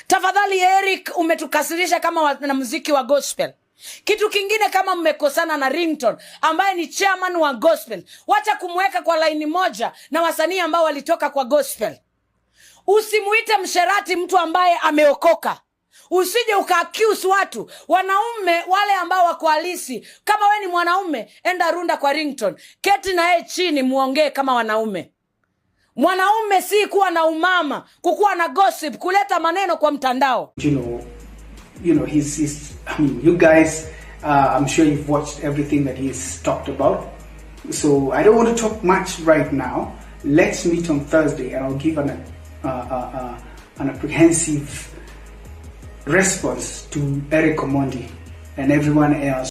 Tafadhali Erick, umetukasirisha kama wanamuziki wa gospel. Kitu kingine, kama mmekosana na Ringtone ambaye ni chairman wa gospel, wacha kumweka kwa laini moja na wasanii ambao walitoka kwa gospel. Usimuite msherati mtu ambaye ameokoka. Usije uka-accuse watu, wanaume wale ambao wako halisi. Kama we ni mwanaume, enda runda kwa Ringtone, keti na yeye chini muongee kama wanaume. Mwanaume si kuwa na umama, kukuwa na gossip, kuleta maneno kwa mtandao. You know, I mean, you guys, I'm sure you've watched everything that he's talked about. So I don't want to talk much right now. Let's meet on Thursday, and I'll give an apprehensive response to Erick Omondi and everyone else.